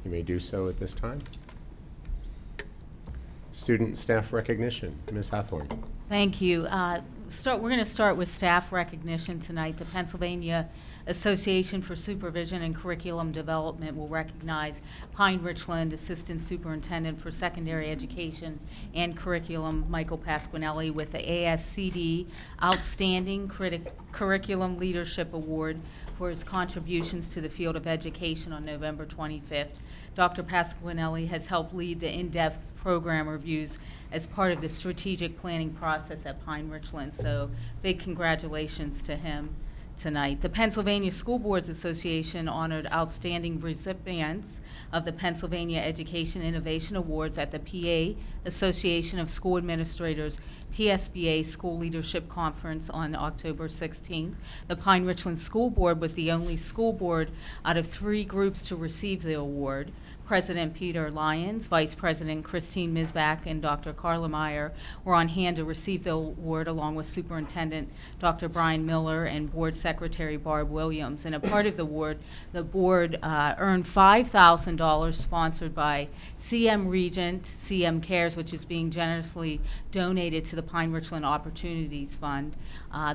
You may do so at this time. Student staff recognition. Ms. Hathorn. Thank you. We're going to start with staff recognition tonight. The Pennsylvania Association for Supervision and Curriculum Development will recognize Pine-Richland Assistant Superintendent for Secondary Education and Curriculum, Michael Pasquinelli, with the ASCD Outstanding Curriculum Leadership Award for his contributions to the field of education on November 25th. Dr. Pasquinelli has helped lead the in-depth program reviews as part of the strategic planning process at Pine-Richland, so big congratulations to him tonight. The Pennsylvania School Boards Association honored outstanding recipients of the Pennsylvania Education Innovation Awards at the PA Association of School Administrators PSBA School Leadership Conference on October 16th. The Pine-Richland School Board was the only school board out of 3 groups to receive the award. President Peter Lyons, Vice President Christine Misbach, and Dr. Carla Meyer were on hand to receive the award, along with Superintendent Dr. Brian Miller and Board Secretary Barb Williams. And a part of the board earned $5,000 sponsored by CM Regent, CM Cares, which is being generously donated to the Pine-Richland Opportunities Fund.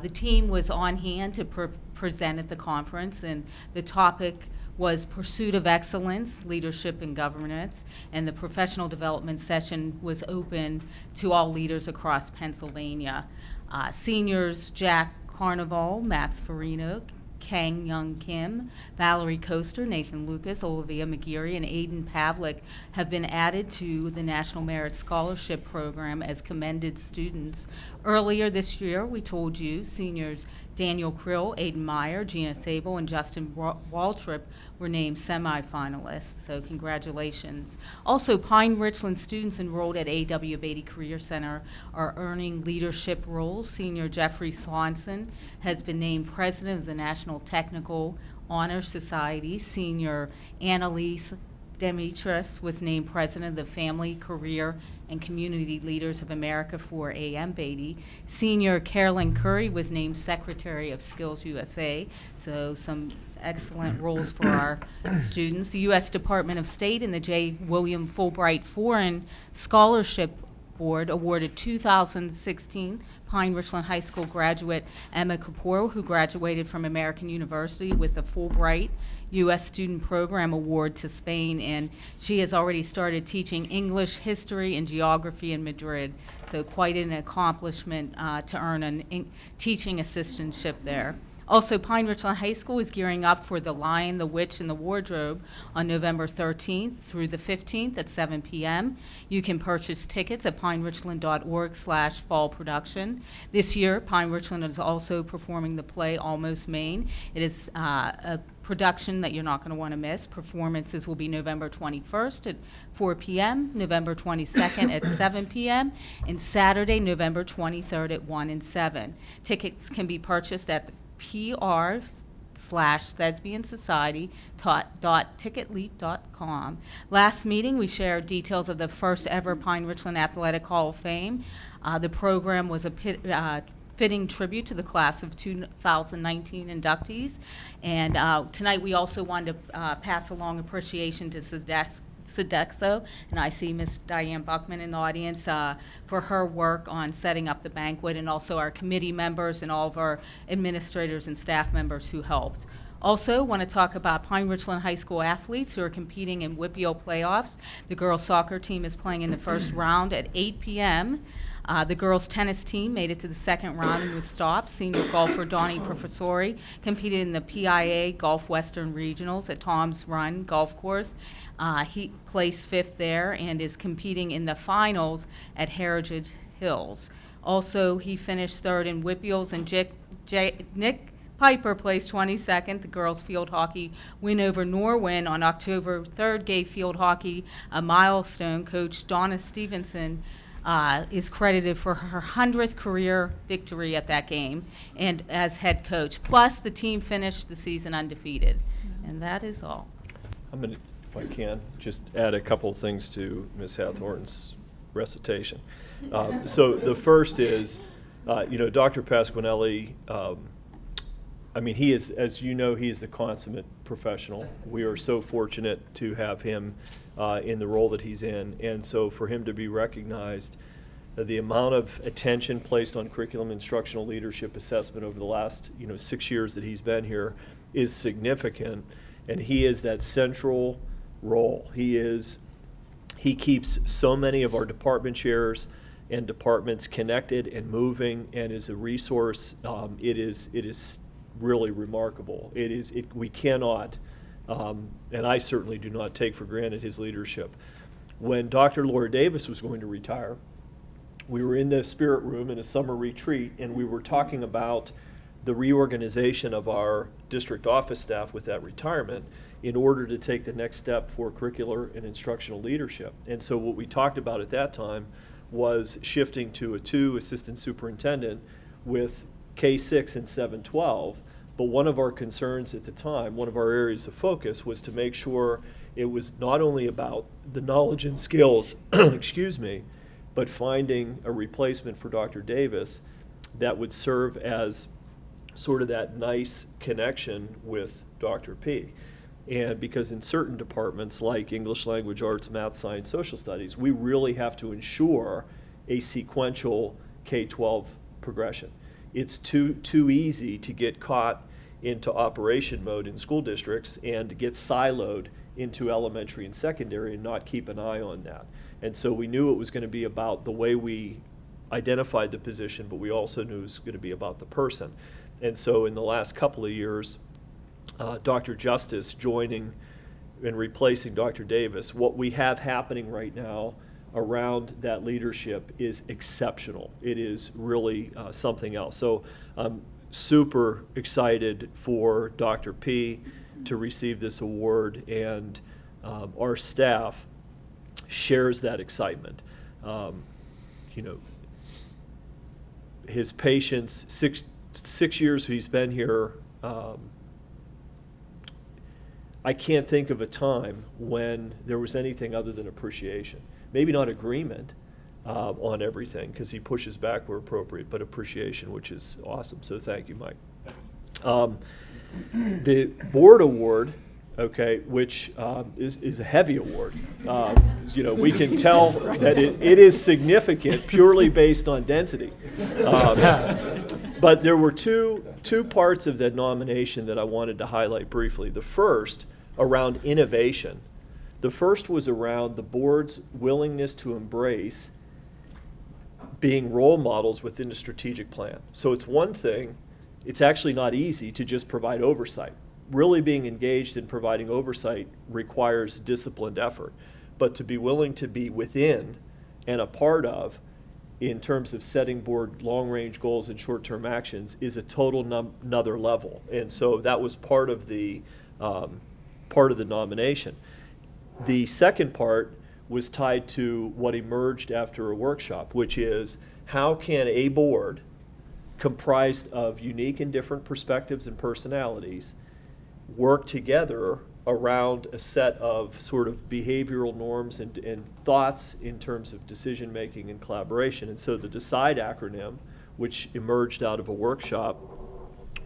The team was on hand to present at the conference, and the topic was Pursuit of Excellence, Leadership and Governance, and the professional development session was open to all leaders across Pennsylvania. Seniors Jack Carnival, Max Farino, Kang Young Kim, Valerie Coaster, Nathan Lucas, Olivia McGeary, and Aiden Pavlik have been added to the National Merit Scholarship Program as commended students. Earlier this year, we told you seniors Daniel Krill, Aiden Meyer, Gina Sable, and Justin Waltrip were named semifinalists, so congratulations. Also, Pine-Richland students enrolled at A.W. Beatty Career Center are earning leadership roles. Senior Jeffrey Swanson has been named president of the National Technical Honor Society. Senior Annalise Demetrius was named president of the Family, Career, and Community Leaders of America for A.M. Beatty. Senior Carolyn Curry was named Secretary of Skills USA, so some excellent roles for our students. The U.S. Department of State and the J. William Fulbright Foreign Scholarship Board awarded 2016 Pine-Richland High School graduate Emma Kapoor, who graduated from American University with the Fulbright U.S. Student Program Award to Spain, and she has already started teaching English, history, and geography in Madrid, so quite an accomplishment to earn a teaching assistantship there. Also, Pine-Richland High School is gearing up for The Lion, the Witch, and the Wardrobe on November 13th through the 15th at 7 p.m. You can purchase tickets at pinerichland.org/fall production. This year, Pine-Richland is also performing the play Almost Maine. It is a production that you're not going to want to miss. Performances will be November 21st at 4 p.m., November 22nd at 7 p.m., and Saturday, November 23rd at 1 and 7. Tickets can be purchased at PR/thespiansociety.ticketleap.com. Last meeting, we shared details of the first ever Pine-Richland Athletic Hall of Fame. The program was a fitting tribute to the class of 2019 inductees. And tonight we also wanted to pass along appreciation to Sodexo, and I see Ms. Diane Buckman in the audience for her work on setting up the banquet, and also our committee members and all of our administrators and staff members who helped. Also, want to talk about Pine-Richland High School athletes who are competing in WIPIO playoffs. The girls soccer team is playing in the first round at 8 p.m. The girls tennis team made it to the second round and was stopped. Senior golfer Donnie Professori competed in the PIA Golf Western Regionals at Tom's Run Golf Course. He placed 5th there and is competing in the finals at Heritage Hills. Also, he finished 3rd in WIPIOs, and Nick Piper placed 22nd. The girls field hockey win over Norwin on October 3rd gave field hockey a milestone. Coach Donna Stevenson is credited for her 100th career victory at that game and as head coach. Plus, the team finished the season undefeated. And that is all. I'm going to, if I can, just add a couple of things to Ms. Hathorn's recitation. So the first is, Dr. Pasquinelli I mean, he is, as you know, he is the consummate professional. We are so fortunate to have him in the role that he's in. And so for him to be recognized, the amount of attention placed on curriculum instructional leadership assessment over the last 6 years that he's been here is significant. And he is that central role. He keeps so many of our department chairs and departments connected and moving, and is a resource. It is really remarkable. We cannot, and I certainly do not take for granted his leadership. When Dr. Laura Davis was going to retire, we were in the Spirit Room in a summer retreat, and we were talking about the reorganization of our district office staff with that retirement in order to take the next step for curricular and instructional leadership. And so what we talked about at that time was shifting to a 2 assistant superintendent with K-6 and 7-12. But one of our concerns at the time, one of our areas of focus, was to make sure it was not only about the knowledge and skills, excuse me, but finding a replacement for Dr. Davis that would serve as sort of that nice connection with Dr. P. And because in certain departments like English language arts, math, science, social studies, we really have to ensure a sequential K-12 progression. It's too easy to get caught into operation mode in school districts and to get siloed into elementary and secondary and not keep an eye on that. And so we knew it was going to be about the way we identified the position, but we also knew it was going to be about the person. And so in the last couple of years, Dr. Justice joining and replacing Dr. Davis, what we have happening right now around that leadership is exceptional. It is really something else. So I'm super excited for Dr. P to receive this award, and our staff shares that excitement. His patience, six years he's been here, I can't think of a time when there was anything other than appreciation. Maybe not agreement on everything, because he pushes back where appropriate, but appreciation, which is awesome. So thank you, Mike. The board award, okay, which is a heavy award. We can tell that it is significant purely based on density. But there were two parts of that nomination that I wanted to highlight briefly. The first, around innovation. The first was around the board's willingness to embrace being role models within the strategic plan. So it's one thing, it's actually not easy to just provide oversight. Really being engaged in providing oversight requires disciplined effort. But to be willing to be within and a part of, in terms of setting board long-range goals and short-term actions, is a total another level. And so that was part of the nomination. The second part was tied to what emerged after a workshop, which is how can a board comprised of unique and different perspectives and personalities work together around a set of sort of behavioral norms and thoughts in terms of decision making and collaboration. And so the DECIDE acronym, which emerged out of a workshop,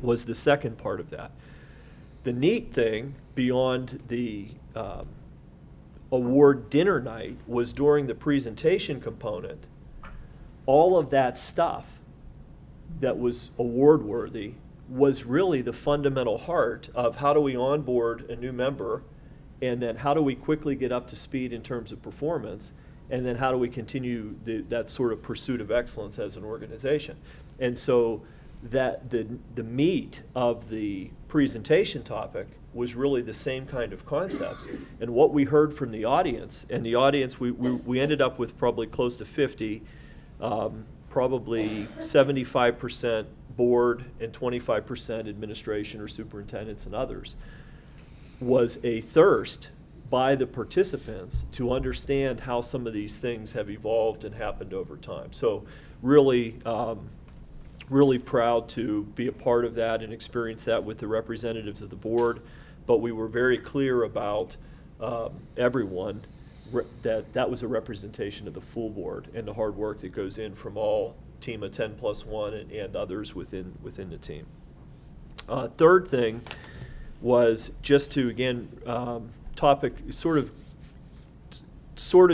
was the second part of that. The neat thing beyond the award dinner night was during the presentation component, all of that stuff that was award worthy was really the fundamental heart of how do we onboard a new member, and then how do we quickly get up to speed in terms of performance, and then how do we continue that sort of pursuit of excellence as an organization. And so that the meat of the presentation topic was really the same kind of concepts. And what we heard from the audience, and the audience, we ended up with probably close to 50, probably 75% board and 25% administration or superintendents and others, was a thirst by the participants to understand how some of these things have evolved and happened over time. So really, really proud to be a part of that and experience that with the representatives of the board. But we were very clear about everyone that was a representation of the full board and the hard work that goes in from all team of 10+1 and others within the team. Third thing was just to, again, topic, sort of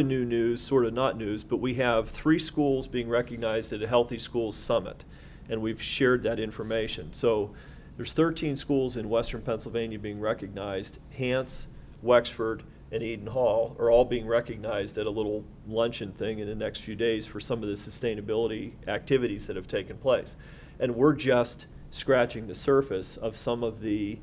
new news, sort of not news, but we have 3 schools being recognized at a Healthy Schools Summit, and we've shared that information. So there's 13 schools in Western Pennsylvania being recognized. Hants, Wexford, and Eden Hall are all being recognized at a little luncheon thing in the next few days for some of the sustainability activities that have taken place. And we're just scratching the surface of some of the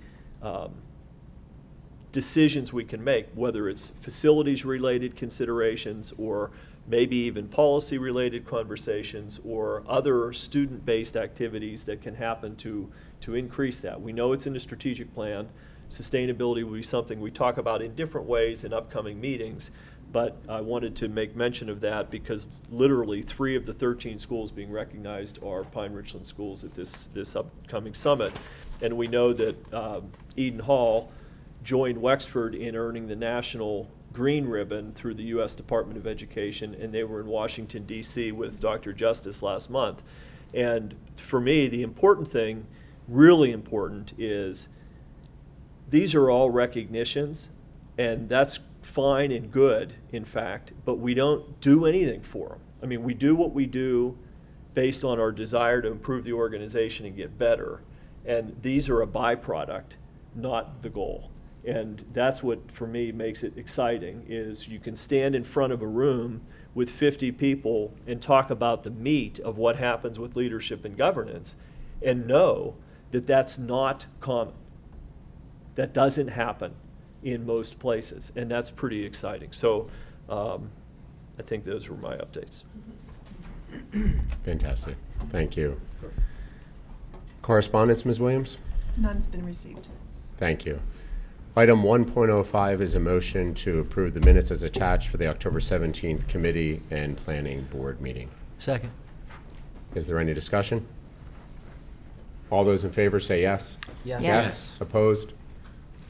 decisions we can make, whether it's facilities-related considerations or maybe even policy-related conversations or other student-based activities that can happen to increase that. We know it's in the strategic plan. Sustainability will be something we talk about in different ways in upcoming meetings, but I wanted to make mention of that because literally 3 of the 13 schools being recognized are Pine-Richland schools at this upcoming summit. And we know that Eden Hall joined Wexford in earning the National Green Ribbon through the U.S. Department of Education, and they were in Washington, D.C. with Dr. Justice last month. And for me, the important thing, really important, is these are all recognitions, and that's fine and good, in fact, but we don't do anything for them. I mean, we do what we do based on our desire to improve the organization and get better, and these are a byproduct, not the goal. And that's what, for me, makes it exciting, is you can stand in front of a room with 50 people and talk about the meat of what happens with leadership and governance and know that that's not common. That doesn't happen in most places, and that's pretty exciting. So I think those were my updates. Fantastic. Thank you. Correspondence, Ms. Williams? None's been received. Thank you. Item 1.05 is a motion to approve the minutes as attached for the October 17th Committee and Planning Board meeting. Second. Is there any discussion? All those in favor say yes. Yes. Yes. Opposed?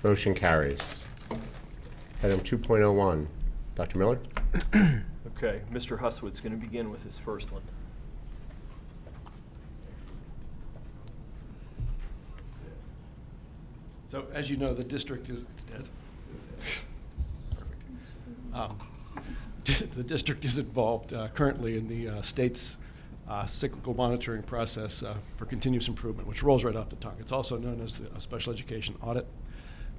Motion carries. Item 2.01. Dr. Miller? Okay, Mr. Huswood's going to begin with his first one. So, as you know, the district is dead. Perfect. The district is involved currently in the state's cyclical monitoring process for continuous improvement, which rolls right off the tongue. It's also known as a special education audit,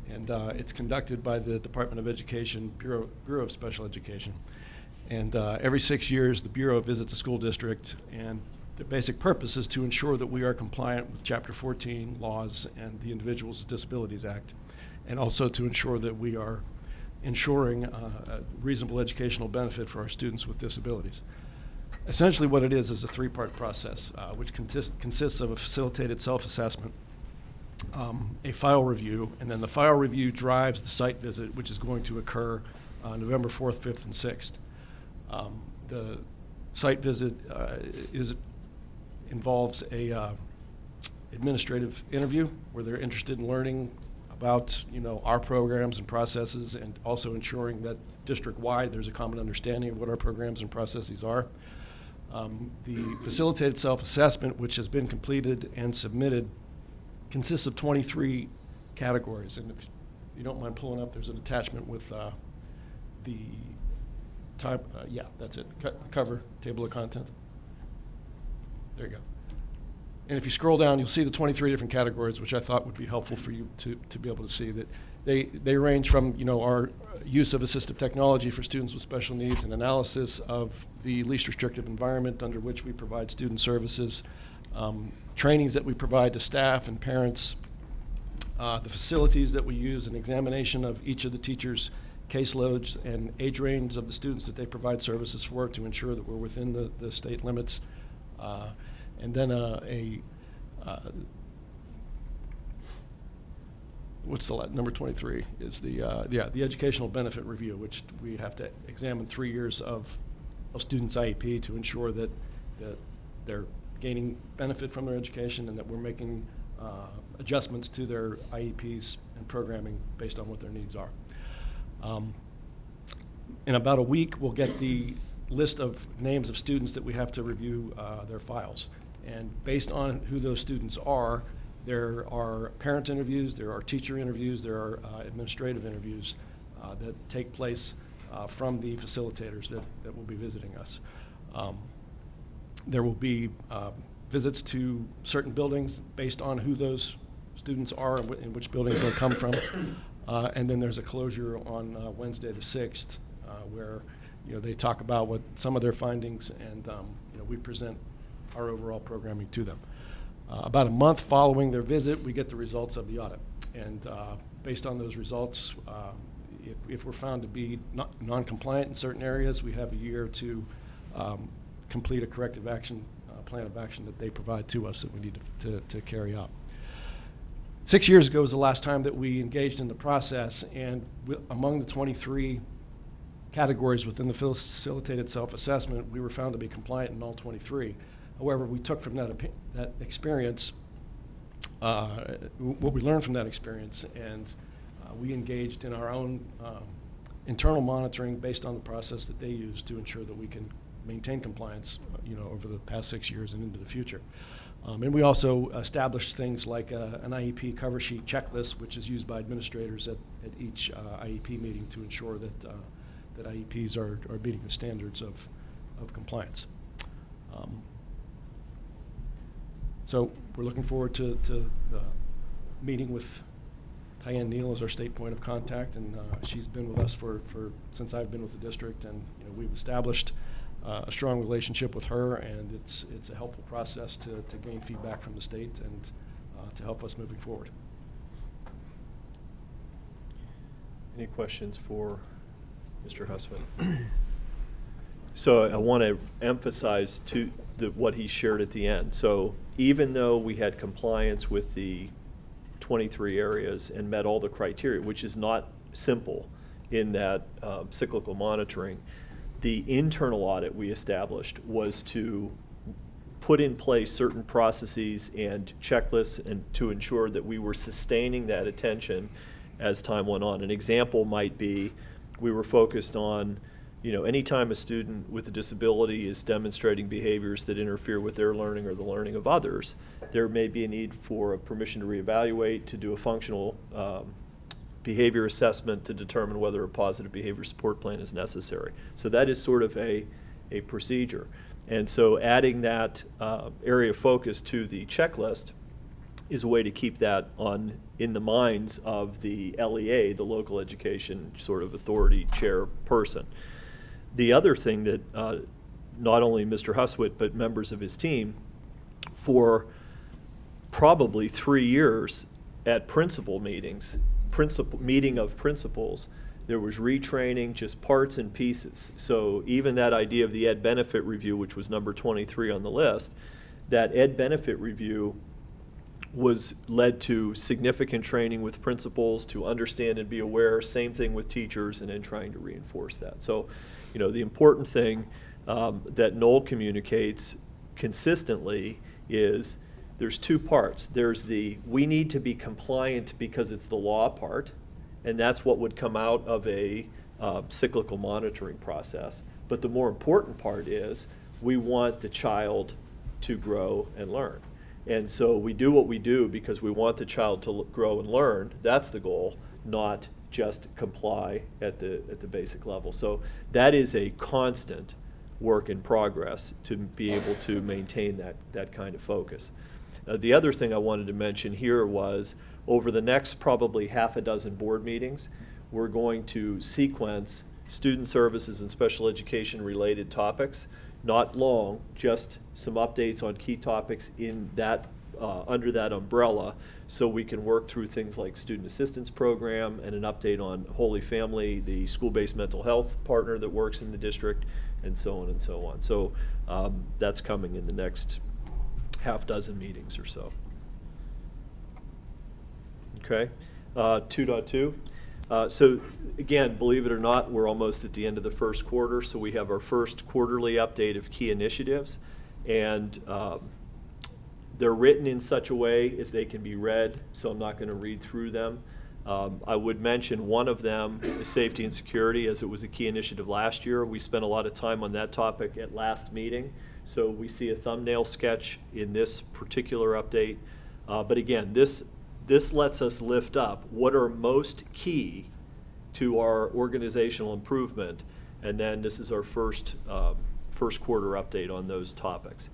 and it's conducted by the Department of Education Bureau of Special Education. And every 6 years, the Bureau visits a school district, and the basic purpose is to ensure that we are compliant with Chapter 14 laws and the Individuals with Disabilities Act, and also to ensure that we are ensuring a reasonable educational benefit for our students with disabilities. Essentially what it is a 3-part process, which consists of a facilitated self-assessment, a file review, and then the file review drives the site visit, which is going to occur November 4th, 5th, and 6th. The site visit involves a administrative interview where they're interested in learning about our programs and processes, and also ensuring that district-wide there's a common understanding of what our programs and processes are. The facilitated self-assessment, which has been completed and submitted, consists of 23 categories. And if you don't mind pulling up, there's an attachment with the type, yeah, that's it, cover, table of contents. There you go. And if you scroll down, you'll see the 23 different categories, which I thought would be helpful for you to be able to see. That they range from our use of assistive technology for students with special needs and analysis of the least restrictive environment under which we provide student services, trainings that we provide to staff and parents, the facilities that we use, an examination of each of the teachers' caseloads and age range of the students that they provide services for to ensure that we're within the state limits. And then what's the number 23 is the educational benefit review, which we have to examine 3 years of a student's IEP to ensure that they're gaining benefit from their education and that we're making adjustments to their IEPs and programming based on what their needs are. In about a week, we'll get the list of names of students that we have to review their files. And based on who those students are, There are parent interviews, there are teacher interviews, there are administrative interviews that take place from the facilitators that will be visiting us. There will be visits to certain buildings based on who those students are and in which buildings they come from. And then there's a closure on Wednesday the 6th where they talk about what some of their findings, and we present our overall programming to them. About a month following their visit, we get the results of the audit. And based on those results, if we're found to be non-compliant in certain areas, we have a year to complete a corrective action plan of action that they provide to us that we need to carry out. 6 years ago was the last time that we engaged in the process, and among the 23 categories within the facilitated self-assessment, we were found to be compliant in all 23. However, we took from that experience what we learned from that experience, and we engaged in our own internal monitoring based on the process that they use to ensure that we can maintain compliance over the past 6 years and into the future. And we also established things like an IEP cover sheet checklist, which is used by administrators at each IEP meeting to ensure that IEPs are meeting the standards of compliance. So we're looking forward to the meeting with Tyann Neal as our state point of contact, and she's been with us since I've been with the district, and we've established a strong relationship with her, and it's a helpful process to gain feedback from the state and to help us moving forward. Any questions for Mr. Huswit? So I want to emphasize what he shared at the end. So even though we had compliance with the 23 areas and met all the criteria, which is not simple in that cyclical monitoring, the internal audit we established was to put in place certain processes and checklists and to ensure that we were sustaining that attention as time went on. An example might be we were focused on, anytime a student with a disability is demonstrating behaviors that interfere with their learning or the learning of others, there may be a need for a permission to reevaluate, to do a functional behavior assessment to determine whether a positive behavior support plan is necessary. So that is sort of a procedure. And so adding that area of focus to the checklist is a way to keep that in the minds of the LEA, the local education sort of authority chairperson. The other thing that not only Mr. Huswit but members of his team, for probably 3 years at principal meetings, meeting of principals, there was retraining, just parts and pieces. So even that idea of the ed benefit review, which was number 23 on the list, that ed benefit review led to significant training with principals to understand and be aware, same thing with teachers, and then trying to reinforce that. So, the important thing that Noel communicates consistently is there's two parts. There's the we need to be compliant because it's the law part, and that's what would come out of a cyclical monitoring process. But the more important part is we want the child to grow and learn. And so we do what we do because we want the child to grow and learn. That's the goal, not just comply at the basic level. So that is a constant work in progress to be able to maintain that kind of focus. The other thing I wanted to mention here was over the next probably half a dozen board meetings, we're going to sequence student services and special education related topics. Not long, just some updates on key topics in that under that umbrella, so we can work through things like student assistance program and an update on Holy Family, the school-based mental health partner that works in the district, and so on and so on. So that's coming in the next half dozen meetings or so. Okay, 2.2. So again, believe it or not, we're almost at the end of the first quarter, so we have our first quarterly update of key initiatives, and they're written in such a way as they can be read, so I'm not going to read through them. I would mention one of them is safety and security, as it was a key initiative last year. We spent a lot of time on that topic at last meeting, so we see a thumbnail sketch in this particular update But again, this lets us lift up what are most key to our organizational improvement, and then this is our first quarter update on those topics.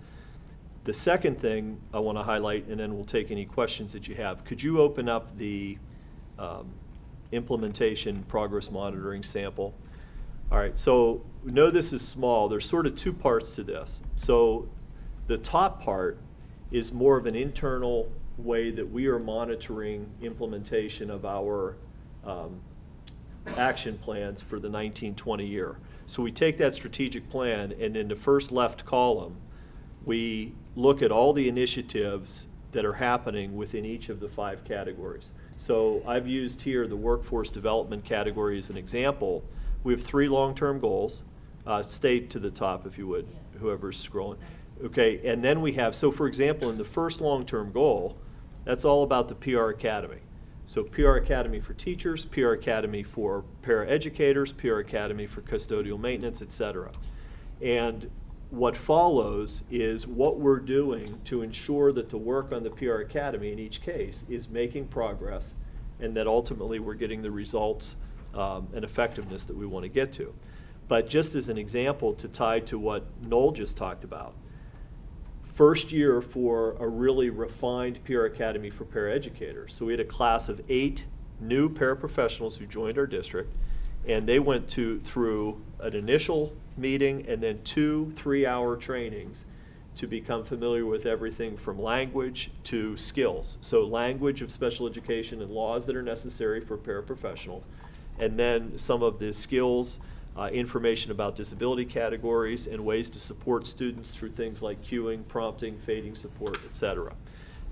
The second thing I want to highlight, and then we'll take any questions that you have. Could you open up the implementation progress monitoring sample? All right, so we know this is small. There's sort of two parts to this. So the top part is more of an internal way that we are monitoring implementation of our action plans for the 19-20 year. So we take that strategic plan, and in the first left column, we look at all the initiatives that are happening within each of the 5 categories. So I've used here the workforce development category as an example. We have 3 long-term goals. Stay to the top if you would, whoever's scrolling. Okay, and then we have, so for example, in the first long-term goal, that's all about the PR Academy. So PR Academy for teachers, PR Academy for paraeducators, PR Academy for custodial maintenance, et cetera. And what follows is what we're doing to ensure that the work on the PR Academy in each case is making progress, and that ultimately we're getting the results and effectiveness that we want to get to. But just as an example to tie to what Noel just talked about, first year for a really refined PR Academy for paraeducators. So we had a class of 8 new paraprofessionals who joined our district, and they went through an initial meeting and then 2 3-hour trainings to become familiar with everything from language to skills. So language of special education and laws that are necessary for a paraprofessional, and then some of the skills, information about disability categories and ways to support students through things like cueing, prompting, fading support, et cetera.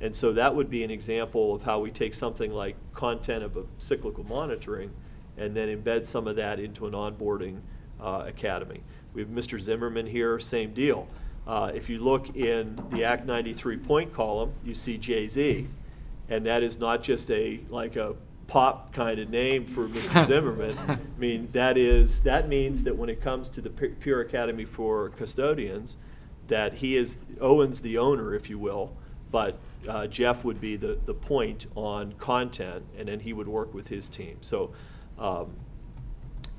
And so that would be an example of how we take something like content of a cyclical monitoring and then embed some of that into an onboarding academy. We have Mr. Zimmerman here, same deal. If you look in the Act 93 point column, you see Jay-Z, and that is not just like a pop kind of name for Mr. Zimmerman. I mean, that means that when it comes to the Pure Academy for custodians, that he is Owen's the owner, if you will, but Jeff would be the point on content, and then he would work with his team. So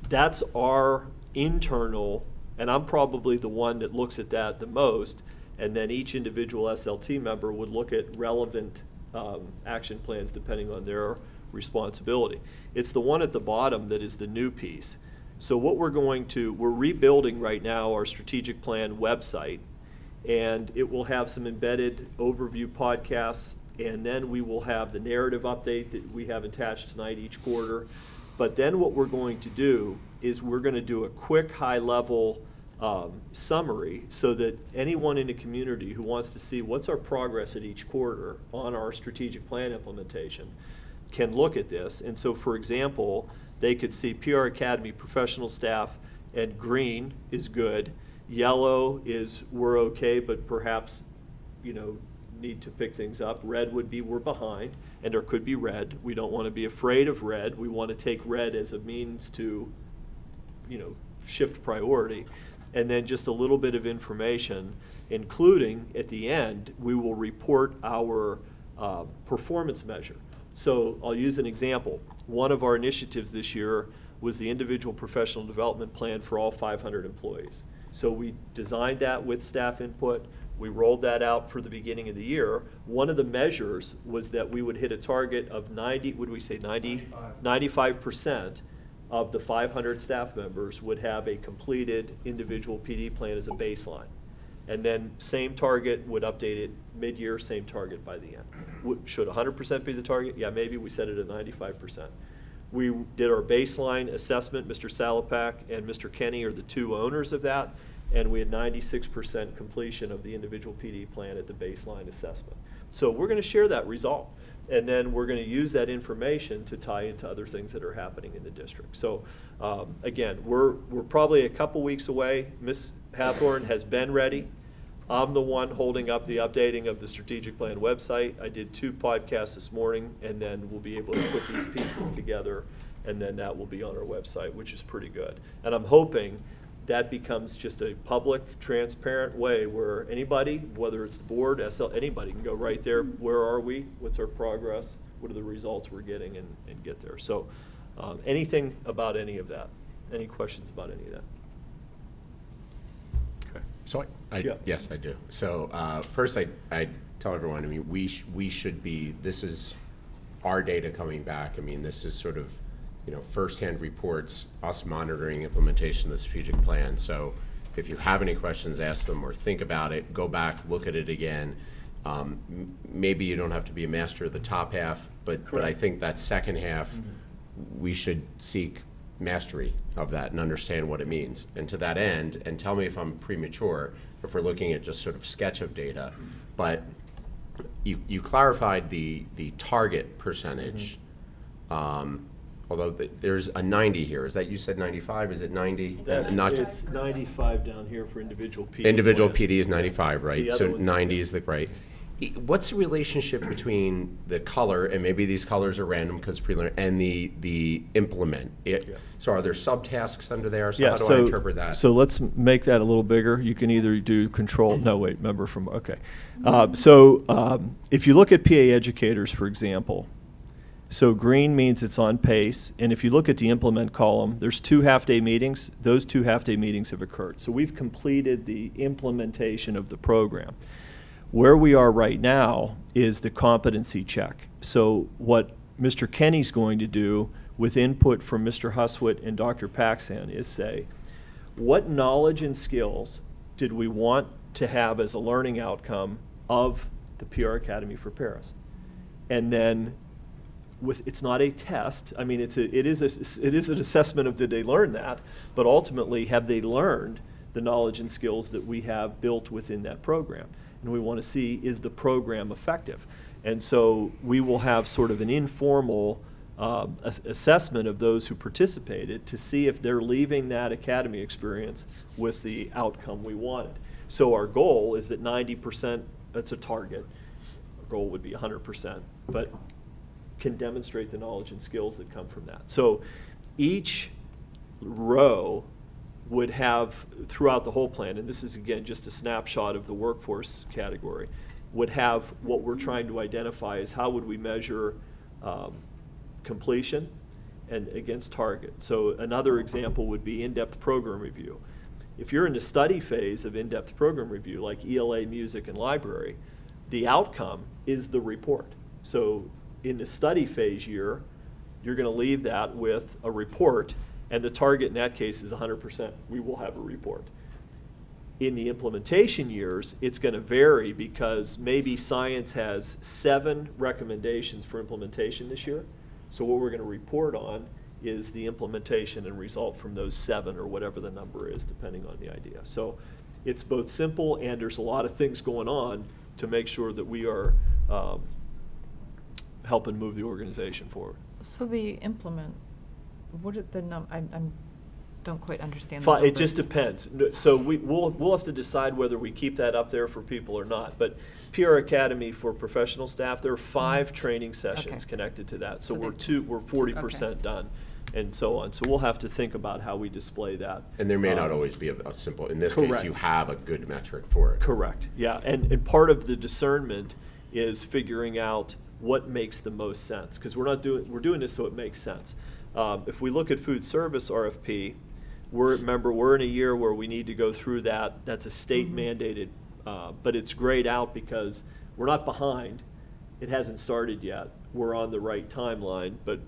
that's our internal, and I'm probably the one that looks at that the most, and then each individual SLT member would look at relevant action plans depending on their responsibility. It's the one at the bottom that is the new piece. So what we're rebuilding right now our strategic plan website, and it will have some embedded overview podcasts, and then we will have the narrative update that we have attached tonight each quarter. But then what we're going to do is we're going to do a quick high-level summary so that anyone in the community who wants to see what's our progress at each quarter on our strategic plan implementation can look at this. And so, for example, they could see PR Academy professional staff, and green is good, yellow is we're okay, but perhaps, need to pick things up. Red would be we're behind, and there could be red. We don't want to be afraid of red. We want to take red as a means to, shift priority. And then just a little bit of information, including at the end, we will report our performance measure. So I'll use an example. One of our initiatives this year was the individual professional development plan for all 500 employees. So we designed that with staff input. We rolled that out for the beginning of the year. One of the measures was that we would hit a target of 95% of the 500 staff members would have a completed individual PD plan as a baseline. And then same target, would update it mid-year, same target by the end. Should 100% be the target? Yeah, maybe we set it at 95%. We did our baseline assessment. Mr. Salapak and Mr. Kenny are the 2 owners of that, and we had 96% completion of the individual PD plan at the baseline assessment. So we're going to share that result, and then we're going to use that information to tie into other things that are happening in the district. So again, we're probably a couple weeks away. Ms. Hathorn has been ready. I'm the one holding up the updating of the strategic plan website. I did 2 podcasts this morning, and then we'll be able to put these pieces together, and then that will be on our website, which is pretty good. And I'm hoping that becomes just a public, transparent way where anybody, whether it's the board, SL, anybody can go right there. Where are we? What's our progress? What are the results we're getting, and get there. So anything about any of that? Any questions about any of that? Okay. So Yeah. yes, I do. So first, I tell everyone, I mean, we should be, this is our data coming back. I mean, this is sort of, firsthand reports, us monitoring implementation of the strategic plan. So if you have any questions, ask them or think about it, go back, look at it again. Maybe you don't have to be a master of the top half, but I think that second half, we should seek mastery of that and understand what it means. And to that end, and tell me if I'm premature, if we're looking at just sort of sketch of data, but you clarified the target percentage. Although there's a 90 here. Is that, you said 95? Is it 90? It's 95 down here for individual PD. Individual plan. PD is 95, right? The So other one's 90 is the, right. What's the relationship between the color, and maybe these colors are random because preliminary, and the implement? So are there subtasks under there? So how do I interpret that? So let's make that a little bigger. You can either do control, no, wait, remember from, okay. If you look at PA educators, for example, so green means it's on pace, and if you look at the implement column, there's 2 half-day meetings. Those 2 half-day meetings have occurred. So we've completed the implementation of the program. Where we are right now is the competency check. So what Mr. Kenny's going to do with input from Mr. Huswit and Dr. Paxhan is say, what knowledge and skills did we want to have as a learning outcome of the PR Academy for Paris? And then it's not a test. I mean, it is an assessment of did they learn that, but ultimately have they learned the knowledge and skills that we have built within that program? And we want to see, is the program effective? And so we will have sort of an informal assessment of those who participated to see if they're leaving that academy experience with the outcome we wanted. So our goal is that 90%, that's a target. Our goal would be 100%, but can demonstrate the knowledge and skills that come from that. So each row would have, throughout the whole plan, and this is again just a snapshot of the workforce category, would have what we're trying to identify is how would we measure completion and against target. So another example would be in-depth program review. If you're in the study phase of in-depth program review, like ELA, music, and library, the outcome is the report. So in the study phase year, you're going to leave that with a report, and the target in that case is 100%. We will have a report. In the implementation years, it's going to vary because maybe science has 7 recommendations for implementation this year. So what we're going to report on is the implementation and result from those 7 or whatever the number is, depending on the idea. So it's both simple and there's a lot of things going on to make sure that we are helping move the organization forward. So the implement, what are the I don't quite understand. It just depends. So we'll have to decide whether we keep that up there for people or not. But PR Academy for professional staff, there are 5 training sessions connected to that. So we're 40% done, and so on. So we'll have to think about how we display that. And there may not always be a simple, in this Correct. case, you have a good metric for it. Correct, yeah. And part of the discernment is figuring out what makes the most sense, because we're doing this so it makes sense. If we look at food service RFP, remember we're in a year where we need to go through that. That's a state mandated, but it's grayed out because we're not behind. It hasn't started yet. We're on the right timeline, but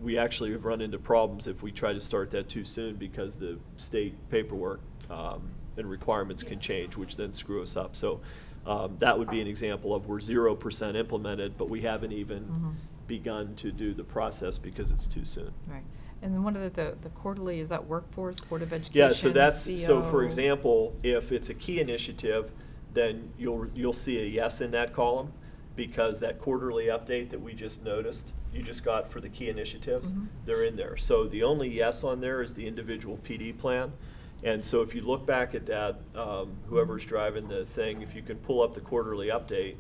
we actually have run into problems if we try to start that too soon because the state paperwork and requirements can change, which then screw us up. So that would be an example of we're 0% implemented, but we haven't even begun to do the process because it's too soon. Right. And then what are the quarterly, is that workforce, Board of Education? Yeah, so that's, so for CO? example, if it's a key initiative, then you'll see a yes in that column because that quarterly update that we just noticed, you just got for the key initiatives, they're in there. So the only yes on there is the individual PD plan. And so if you look back at that, whoever's driving the thing, if you can pull up the quarterly update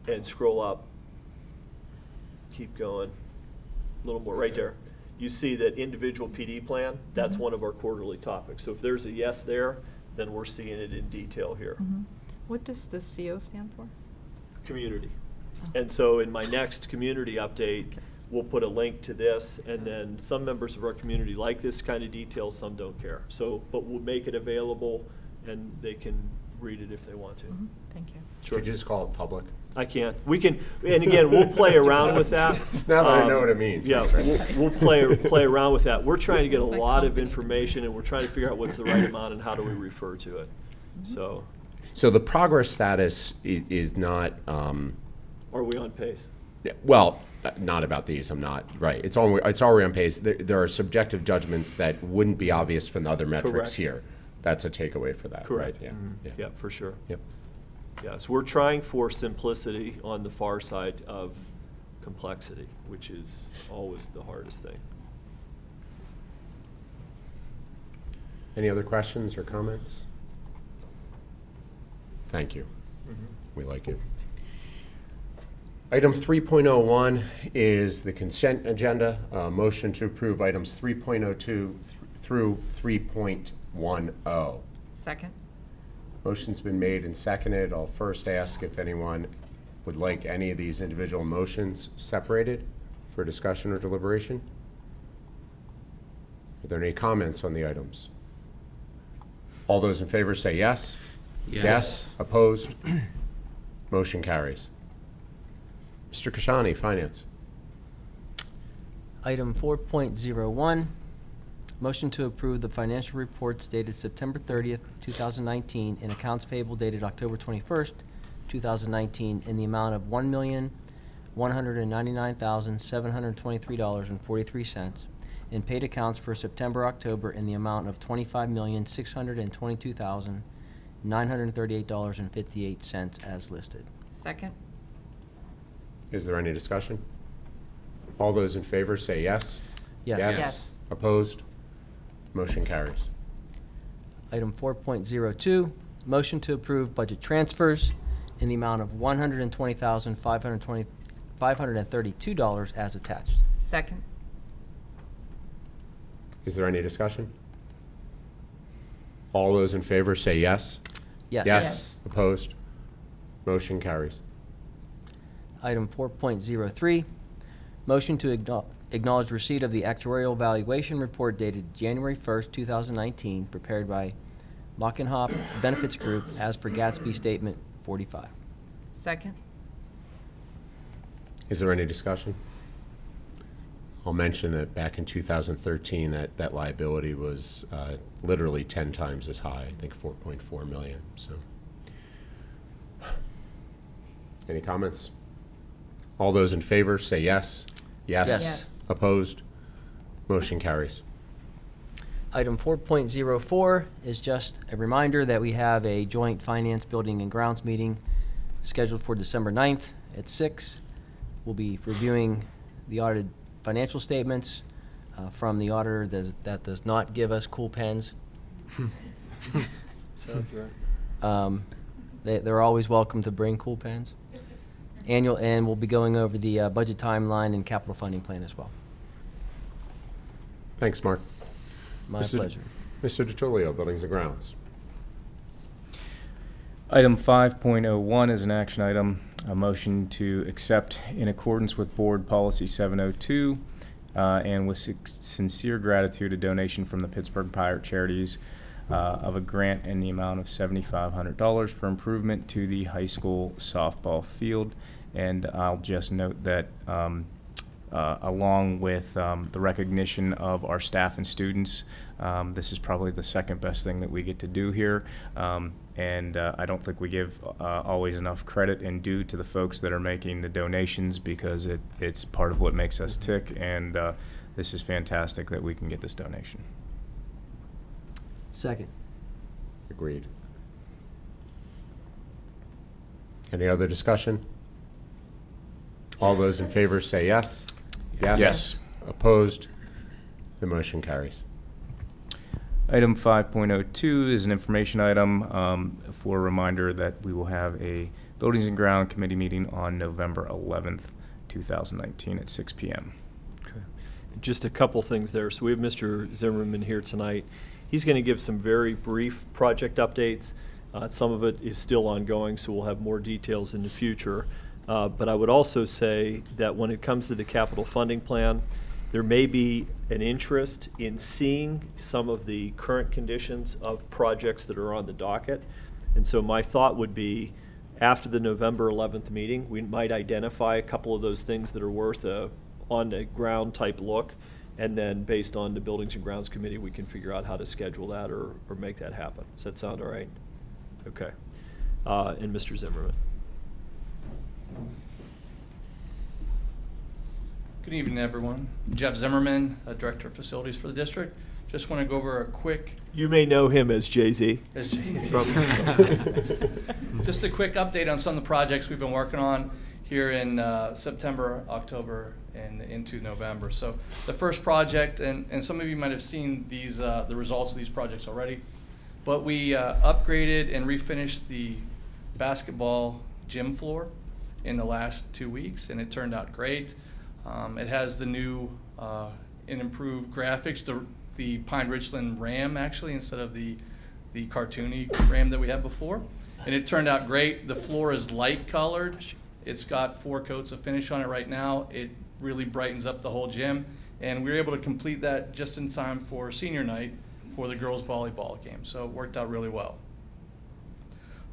and scroll up, keep going, a little more, right there. you see that individual PD plan, that's Mhm. one of our quarterly topics. So if there's a yes there, then we're seeing it in detail here. Mhm. What does the CO stand for? Community. Oh. And so in my next community update, Okay. we'll put a link to this, and then some members of our community like this kind of detail, some don't care. So, but we'll make it available, and they can read it if they want to. Mhm. Thank you. Sure. Could you just call it public? I can. We can, and again, we'll play around with that. Now that I know what it means, Yeah, that's right. we'll play around with that. We're trying to get a Like lot of company. information, and we're trying to figure out what's the right amount and how do we refer to it. Mm-hmm. So, So the progress status is not, are we on pace? well, not about these, I'm not, right. It's already on pace. There are subjective judgments that wouldn't be obvious from the other metrics Correct. here. That's a takeaway for that, right? Correct. Yeah, Mhm. Yeah, for sure. Yep. Yeah, so we're trying for simplicity on the far side of complexity, which is always the hardest thing. Any other questions or comments? Thank you. We like it. Item 3.01 is the consent agenda. Motion to approve items 3.02 through 3.10. Second? Motion's been made and seconded. I'll first ask if anyone would like any of these individual motions separated for discussion or deliberation. Are there any comments on the items? All those in favor say yes. Yes. Opposed? Motion carries. Mr. Kashani, Finance. Item 4.01, motion to approve the financial reports dated September 30th, 2019, and accounts payable dated October 21st, 2019, in the amount of $1,199,723.43, and paid accounts for September, October in the amount of $25,622,938.58 as listed. Second? Is there any discussion? All those in favor say yes. Yes. Yes. Opposed? Motion carries. Item 4.02, motion to approve budget transfers in the amount of $120,532 as attached. Second? Is there any discussion? All those in favor say yes. Yes. Yes. Opposed? Motion carries. Item 4.03, motion to acknowledge receipt of the actuarial valuation report dated January 1st, 2019, prepared by Mockenhop Benefits Group as per Gatsby Statement 45. Second? Is there any discussion? I'll mention that back in 2013, that liability was literally 10 times as high, I think 4.4 million, so. Any comments? All those in favor say yes. Yes. Yes. Yes. Opposed? Motion carries. Item 4.04 is just a reminder that we have a joint finance, building, and grounds meeting scheduled for December 9th at 6. We'll be reviewing the audited financial statements from the auditor that does not give us cool pens. Sounds right. They're always welcome to bring cool pens. And we'll be going over the budget timeline and capital funding plan as well. Thanks, Mark. My Mr. pleasure. Mr. DiTullio, Buildings and Grounds. Item 5.01 is an action item, a motion to accept in accordance with Board Policy 702 and with sincere gratitude a donation from the Pittsburgh Pirate Charities of a grant in the amount of $7,500 for improvement to the high school softball field. And I'll just note that along with the recognition of our staff and students, this is probably the second best thing that we get to do here. And I don't think we give always enough credit and due to the folks that are making the donations, because it's part of what makes us tick. And this is fantastic that we can get this donation. Second. Agreed. Any other discussion? All those in favor say yes. Yes. Opposed? The motion carries. Item 5.02 is an information item for a reminder that we will have a Buildings and Ground Committee meeting on November 11th, 2019 at 6 p.m. Okay. just a couple things there. So we have Mr. Zimmerman here tonight. He's going to give some very brief project updates. Some of it is still ongoing, so we'll have more details in the future. But I would also say that when it comes to the capital funding plan, there may be an interest in seeing some of the current conditions of projects that are on the docket. And so my thought would be, after the November 11th meeting, we might identify a couple of those things that are worth a on-the-ground type look. And then based on the Buildings and Grounds Committee, we can figure out how to schedule that or make that happen. Does that sound all right? Okay. And Mr. Zimmerman. Good evening, everyone. Jeff Zimmerman, Director of Facilities for the district. Just want to go over a quick, You may know him as Jay-Z. just a quick update on some of the projects we've been working on here in September, October, and into November. So the first project, and some of you might have seen these, the results of these projects already, but we upgraded and refinished the basketball gym floor in the last 2 weeks, and it turned out great. It has the new and improved graphics, the Pine-Richland RAM actually, instead of the cartoony RAM that we had before. And it turned out great. The floor is light colored. It's got 4 coats of finish on it right now. It really brightens up the whole gym. And we were able to complete that just in time for senior night for the girls volleyball game. So it worked out really well.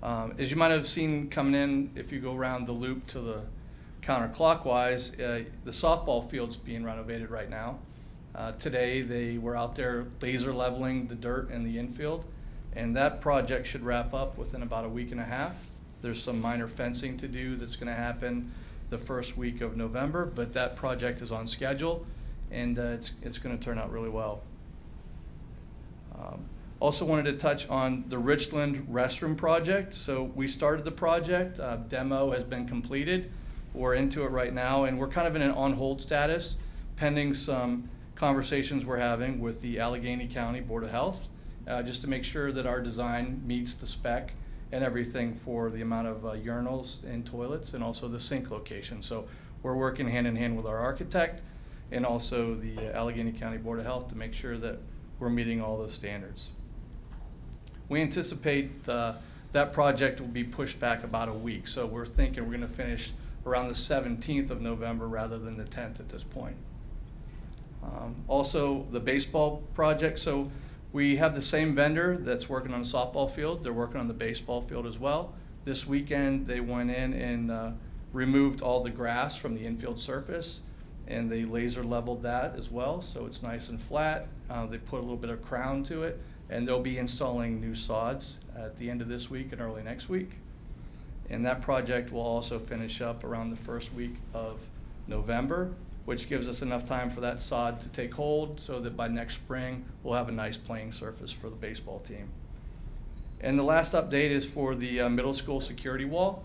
As you might have seen coming in, if you go around the loop to the counterclockwise, the softball field's being renovated right now. Today they were out there laser leveling the dirt in the infield, and that project should wrap up within about a week and a half. There's some minor fencing to do that's going to happen the first week of November, but that project is on schedule, and it's going to turn out really well. Also wanted to touch on the Richland restroom project. So we started the project, demo has been completed. We're into it right now, and we're kind of in an on-hold status, pending some conversations we're having with the Allegheny County Board of Health, just to make sure that our design meets the spec and everything for the amount of urinals and toilets, and also the sink location. So we're working hand in hand with our architect and also the Allegheny County Board of Health to make sure that we're meeting all those standards. We anticipate that project will be pushed back about a week. So we're thinking we're going to finish around the 17th of November rather than the 10th at this point. Also, the baseball project. So we have the same vendor that's working on the softball field. They're working on the baseball field as well. This weekend, they went in and removed all the grass from the infield surface, and they laser leveled that as well, so it's nice and flat. They put a little bit of crown to it, and they'll be installing new sods at the end of this week and early next week. And that project will also finish up around the first week of November, which gives us enough time for that sod to take hold so that by next spring, we'll have a nice playing surface for the baseball team. And the last update is for the middle school security wall.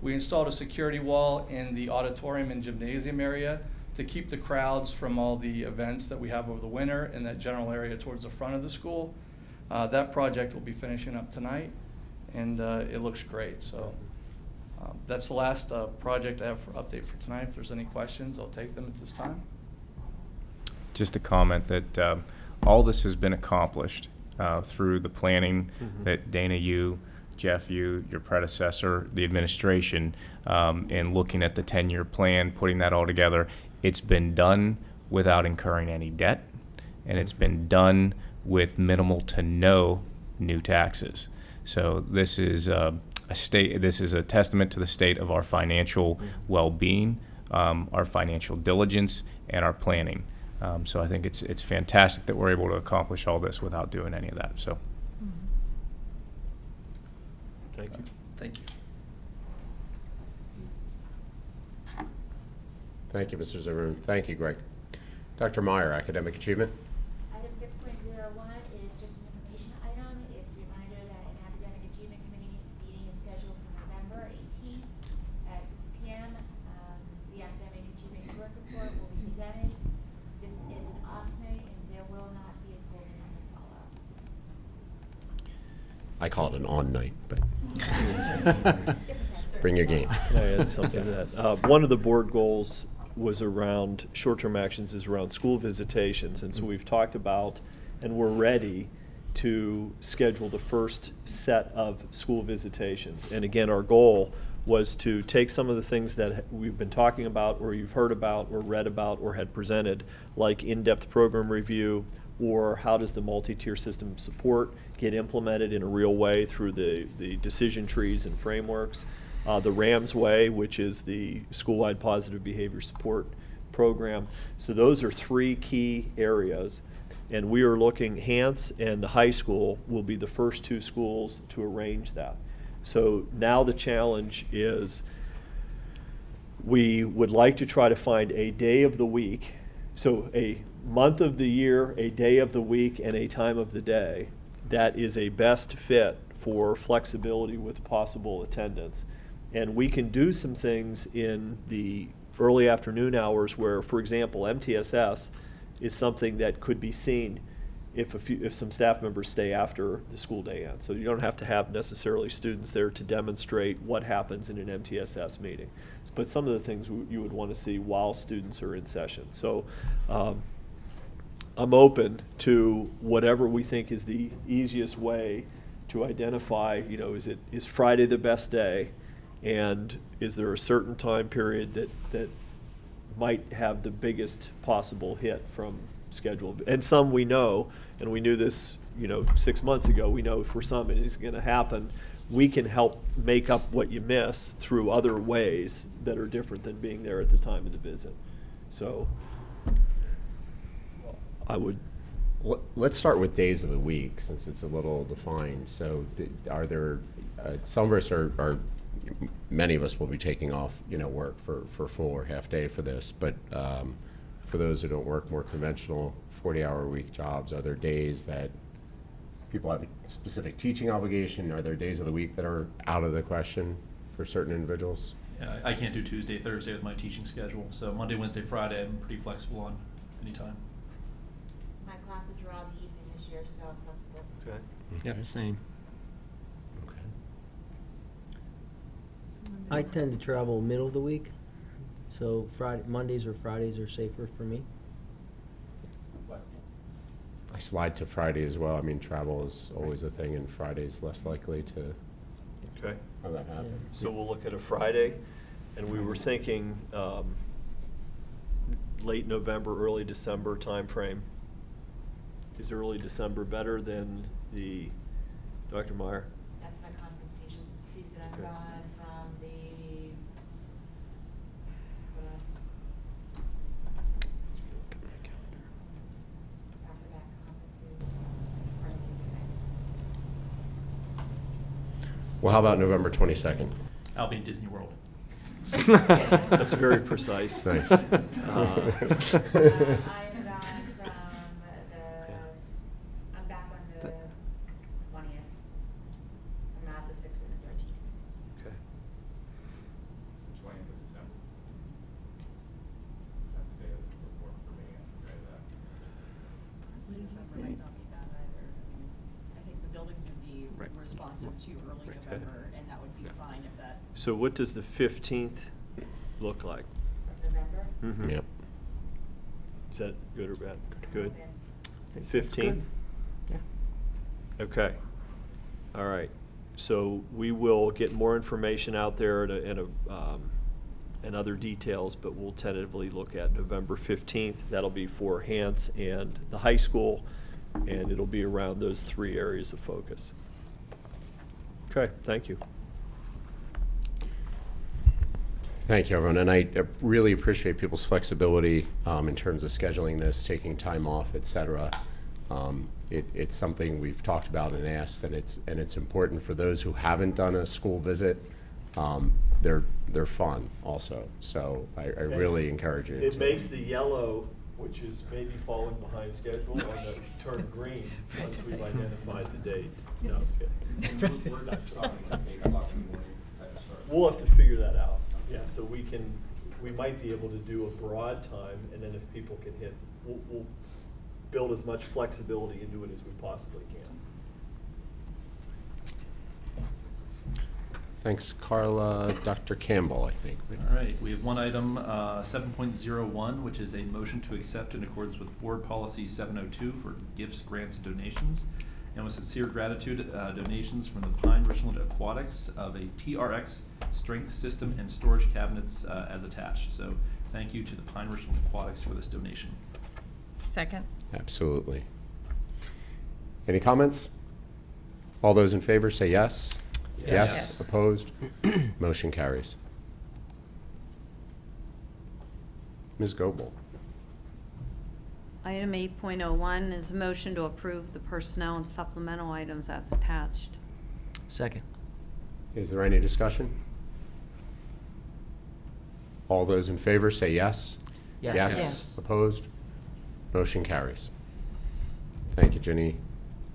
We installed a security wall in the auditorium and gymnasium area to keep the crowds from all the events that we have over the winter in that general area towards the front of the school. That project will be finishing up tonight, and it looks great. So that's the last project I have for update for tonight. If there's any questions, I'll take them at this time. Just a comment that all this has been accomplished through the planning that Dana, you, Jeff, you, your predecessor, the administration, and looking at the 10-year plan, putting that all together. It's been done without incurring any debt, and it's been done with minimal to no new taxes. So this is this is a testament to the state of our financial well-being, our financial diligence, and our planning. So I think it's fantastic that we're able to accomplish all this without doing any of that. So Thank you. Thank you. Thank you, Mr. Zimmerman. Thank you, Greg. Dr. Meyer, academic achievement. Item 6.01 is just an information item. It's a reminder that an academic achievement committee meeting is scheduled for November 18th at 6 p.m. The academic achievement work report will be presented. This is an off night, and there will not be a school meeting to follow. I call it an on night, but bring your game. Can I add something to that? One of the board goals was around, short-term actions is around school visitations. And so we've talked about, and we're ready to schedule the first set of school visitations. And again, our goal was to take some of the things that we've been talking about, or you've heard about, or read about, or had presented, like in-depth program review, or how does the multi-tier system support get implemented in a real way through the decision trees and frameworks. The RAMS way, which is the school-wide positive behavior support program. So those are three key areas. And we are looking, Hants and the high school will be the first two schools to arrange that. So now the challenge is we would like to try to find a day of the week, so a month of the year, a day of the week, and a time of the day that is a best fit for flexibility with possible attendance. And we can do some things in the early afternoon hours where, for example, MTSS is something that could be seen if some staff members stay after the school day ends. So you don't have to have necessarily students there to demonstrate what happens in an MTSS meeting. But some of the things you would want to see while students are in session. So I'm open to whatever we think is the easiest way to identify, is Friday the best day? And is there a certain time period that might have the biggest possible hit from schedule? And some we know, and we knew this 6 months ago, we know for some it is going to happen. We can help make up what you miss through other ways that are different than being there at the time of the visit. So I would. Let's start with days of the week, since it's a little defined. So are there, some of us are many of us will be taking off, work for full or half day for this, but for those who don't work more conventional 40-hour-a-week jobs, are there days that people have a specific teaching obligation? Are there days of the week that are out of the question for certain individuals? Yeah, I can't do Tuesday, Thursday with my teaching schedule, so Monday, Wednesday, Friday, I'm pretty flexible on any time. My classes are all the evening this year, so I'm flexible. Okay. Yeah, same. Okay. I tend to travel middle of the week, so Mondays or Fridays are safer for me. I slide to Friday as well. I mean, travel is always a thing, and Friday's less likely to Okay. have that happen. So we'll look at a Friday, and we were thinking late November, early December timeframe. Is early December better than Dr. Meyer? That's my conference season. I'm Okay. gone from the back-to-back conferences. Well, how about November 22nd? I'll be in Disney World. That's very precise. Nice. I am gone from I'm back on the 20th. I'm out the 6th and the 13th. Okay. 20th of December. That's the day of the report for me. November might not be bad either. I think the buildings would be responsive to early November, and that would be fine if that. So what does the 15th look like? November? Mhm. Yep. Is that good or bad? Good. Then 15th? Okay. All right. So we will get more information out there and other details, but we'll tentatively look at November 15th. That'll be for Hants and the high school, and it'll be around those three areas of focus. Okay, thank you. Thank you, everyone. And I really appreciate people's flexibility in terms of scheduling this, taking time off, et cetera. It's something we've talked about and asked, and it's important for those who haven't done a school visit. They're fun also. So I really encourage you. It makes the yellow, which is maybe falling behind schedule, on the turn green once we've identified the date. No, okay. We're not talking like 8 o'clock in the morning type of start. We'll have to figure that out. Yeah, so we might be able to do a broad time, and then if people can hit, we'll build as much flexibility into it as we possibly can. Thanks, Carla. Dr. Campbell, I think. All right, we have one item, 7.01, which is a motion to accept in accordance with Board Policy 702 for gifts, grants, and donations. And with sincere gratitude, donations from the Pine-Richland Aquatics of a TRX strength system and storage cabinets as attached. So thank you to the Pine-Richland Aquatics for this donation. Second. Absolutely. Any comments? All those in favor say yes. Yes. Opposed? Motion carries. Ms. Goebel. Item 8.01 is a motion to approve the personnel and supplemental items as attached. Second. Is there any discussion? All those in favor say yes. Yes. Yes. Opposed? Motion carries. Thank you, Ginny.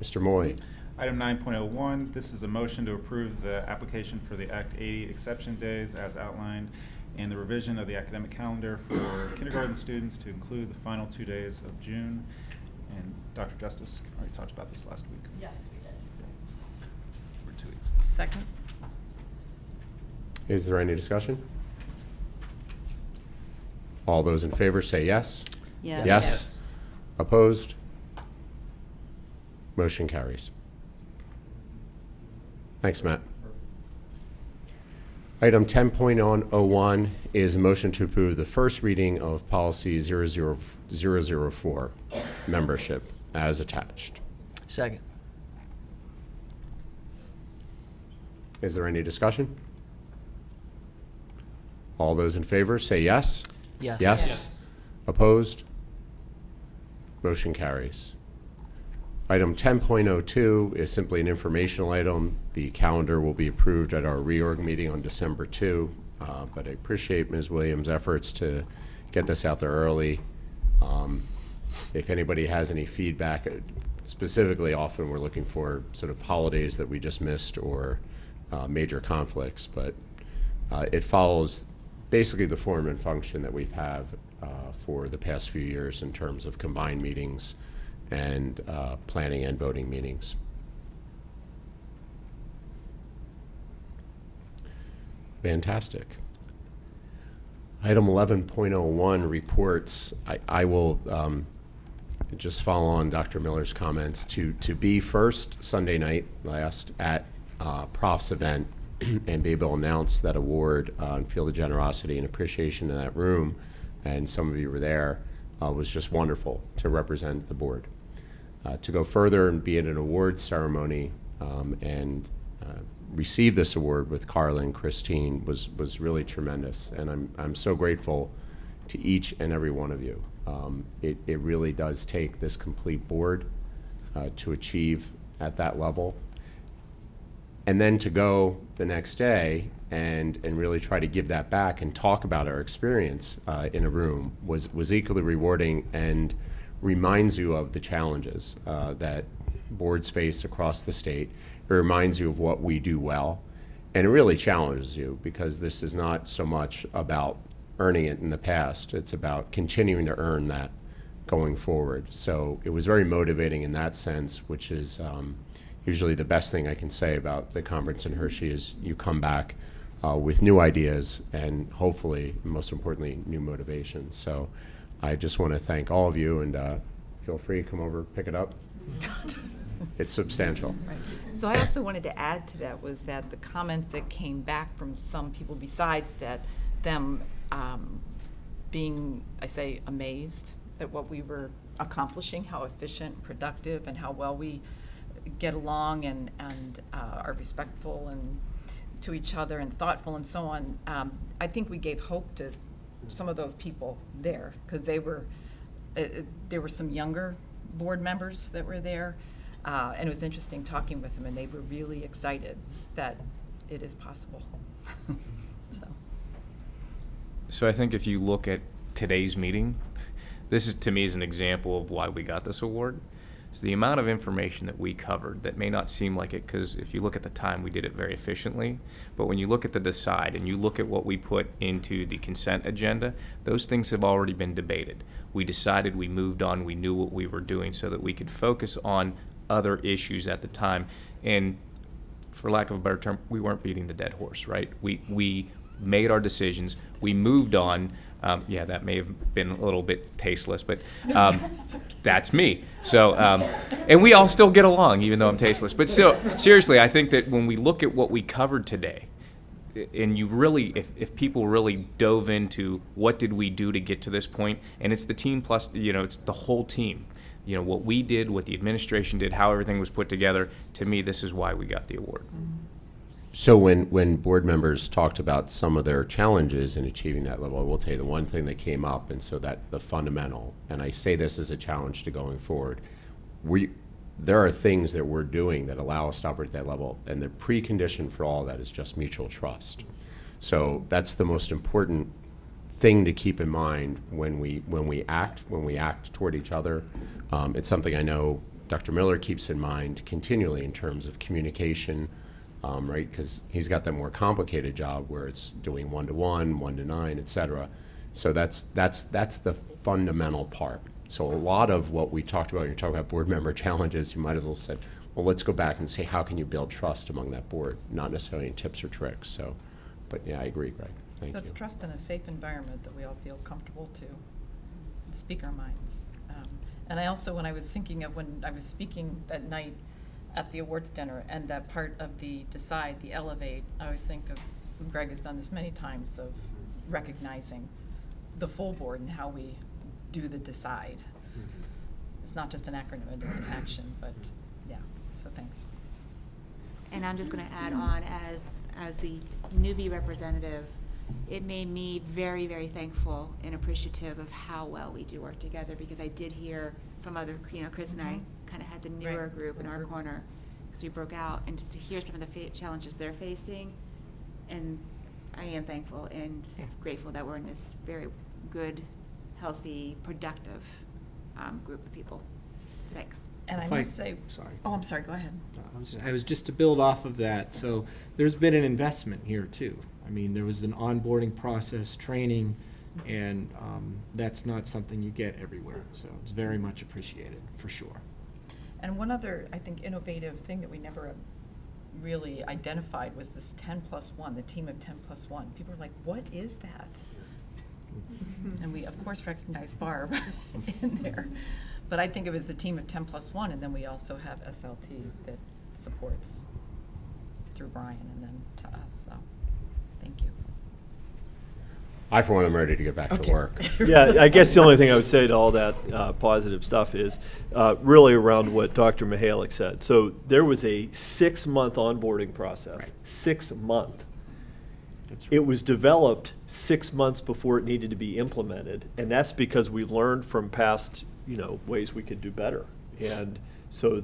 Mr. Moy. Item 9.01, this is a motion to approve the application for the Act 80 exception days as outlined and the revision of the academic calendar for kindergarten students to include the final 2 days of June. And Dr. Justice already talked about this last week. Yes, we did. For 2 weeks. Second. Is there any discussion? All those in favor say yes. Yes. Yes. Opposed? Motion carries. Thanks, Matt. Item 10.01 is a motion to approve the first reading of policy 00004, membership, as attached. Second. Is there any discussion? All those in favor say yes. Yes. Yes. Opposed? Motion carries. Item 10.02 is simply an informational item. The calendar will be approved at our reorg meeting on December 2, but I appreciate Ms. Williams' efforts to get this out there early. If anybody has any feedback, specifically often we're looking for sort of holidays that we just missed or major conflicts, but it follows basically the form and function that we've had for the past few years in terms of combined meetings and planning and voting meetings. Fantastic. Item 11.01, reports. I will just follow on Dr. Miller's comments to be first Sunday night last at Prof's event and be able to announce that award and feel the generosity and appreciation in that room, and some of you were there, was just wonderful to represent the board. To go further and be at an awards ceremony and receive this award with Carla and Christine was really tremendous, and I'm so grateful to each and every one of you. It really does take this complete board to achieve at that level, and then to go the next day and really try to give that back and talk about our experience in a room was equally rewarding and reminds you of the challenges that boards face across the state. It reminds you of what we do well, and it really challenges you because this is not so much about earning it in the past, it's about continuing to earn that going forward. So it was very motivating in that sense, which is usually the best thing I can say about the conference in Hershey is you come back with new ideas and hopefully, most importantly, new motivations. So I just want to thank all of you, and feel free to come over, pick it up. It's substantial. Right. So I also wanted to add to that was that the comments that came back from some people besides that, them being, I say, amazed at what we were accomplishing, how efficient, productive, and how well we get along and are respectful and to each other and thoughtful and so on. I think we gave hope to some of those people there because there were some younger board members that were there, and it was interesting talking with them, and they were really excited that it is possible. So I think if you look at today's meeting, this is, to me, is an example of why we got this award. So the amount of information that we covered that may not seem like it, because if you look at the time, we did it very efficiently. But when you look at the decide and you look at what we put into the consent agenda, those things have already been debated. We decided, we moved on, we knew what we were doing so that we could focus on other issues at the time. And for lack of a better term, we weren't beating the dead horse, right? We made our decisions, we moved on. Yeah, that may have been a little bit tasteless, but that's me. So, and we all still get along, even though I'm tasteless. But still, seriously, I think that when we look at what we covered today, and you really, if people really dove into what did we do to get to this point, and it's the team plus, it's the whole team. What we did, what the administration did, how everything was put together, to me, this is why we got the award. So when board members talked about some of their challenges in achieving that level, I will tell you the one thing that came up, and so that the fundamental, and I say this as a challenge to going forward, there are things that we're doing that allow us to operate at that level, and the precondition for all that is just mutual trust. So that's the most important thing to keep in mind when we act toward each other. It's something I know Dr. Miller keeps in mind continually in terms of communication. Right, because he's got that more complicated job where it's doing 1-to-1, 1-to-9, et cetera. So that's the fundamental part. So a lot of what we talked about, when you're talking about board member challenges, you might have said, well, let's go back and say, how can you build trust among that board, not necessarily in tips or tricks. So, but yeah, I agree, Greg. Thank So you. it's trust in a safe environment that we all feel comfortable to speak our minds. And I also, when I was thinking of when I was speaking that night at the awards dinner, and that part of the decide, the elevate, I always think of, Greg has done this many times, of recognizing the full board and how we do the decide. It's not just an acronym, it is an action, but yeah, so thanks. And I'm just going to add on, as the newbie representative, it made me very, very thankful and appreciative of how well we do work together, because I did hear from other, Chris and I kind of had the newer group in our corner, because we broke out, and just to hear some of the challenges they're facing, and I am thankful and grateful that we're in this very good, healthy, productive group of people. Thanks. And I must say, sorry. Oh, I'm sorry, go ahead. I was just to build off of that. So there's been an investment here too. I mean, there was an onboarding process, training, and that's not something you get everywhere. So it's very much appreciated, for sure. And one other, I think, innovative thing that we never really identified was this 10+1, the team of 10+1. People are like, what is that? And we, of course, recognize Barb in there. But I think it was the team of 10+1, and then we also have SLT that supports through Brian and then to us. So thank you. I, for one, am ready to get back to work. Yeah, I guess the only thing I would say to all that positive stuff is really around what Dr. Mihalik said. So there was a 6-month onboarding process, Right. 6 month. That's right. It was developed 6 months before it needed to be implemented, and that's because we learned from past, ways we could do better. And so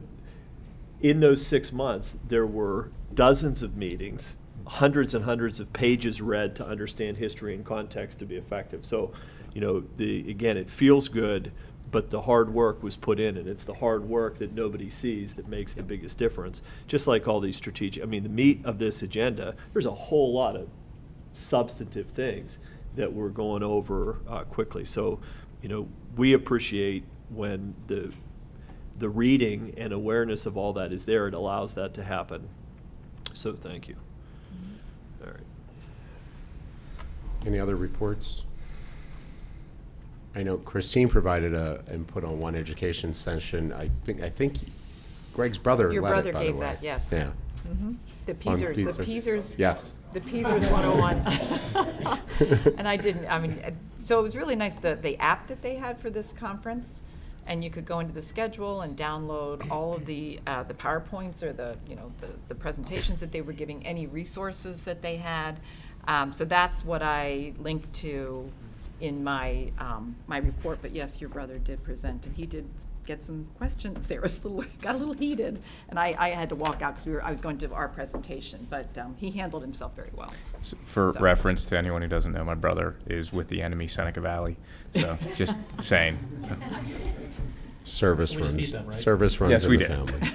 in those 6 months, there were dozens of meetings, hundreds and hundreds of pages read to understand history and context to be effective. So, again, it feels good, but the hard work was put in, and it's the hard work that nobody sees that makes the biggest difference. Just like all these strategic, the meat of this agenda, there's a whole lot of substantive things that we're going over quickly. So, we appreciate when the reading and awareness of all that is there. It allows that to happen. So thank you. All right. Any other reports? I know Christine provided a input on one education session. I think Greg's brother Your led brother it, by the gave way. that, yes. Yeah. The On Peasers. Yes. The Peasers 101. And I didn't, so it was really nice, the app that they had for this conference, and you could go into the schedule and download all of the PowerPoints or the presentations that they were giving, any resources that they had. So that's what I linked to in my my report. But yes, your brother did present, and he did get some questions there. It got a little heated, and I had to walk out because I was going to our presentation. But he handled himself very well. For reference to anyone who doesn't know, my brother is with the enemy Seneca Valley. So just saying. Service We just runs. beat them, right? Service runs Yes, in we the did. family.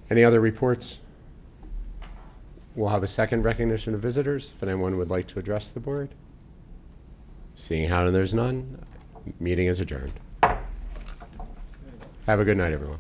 Any other reports? We'll have a second recognition of visitors, if anyone would like to address the board. Seeing how there's none, meeting is adjourned. Have a good night, everyone.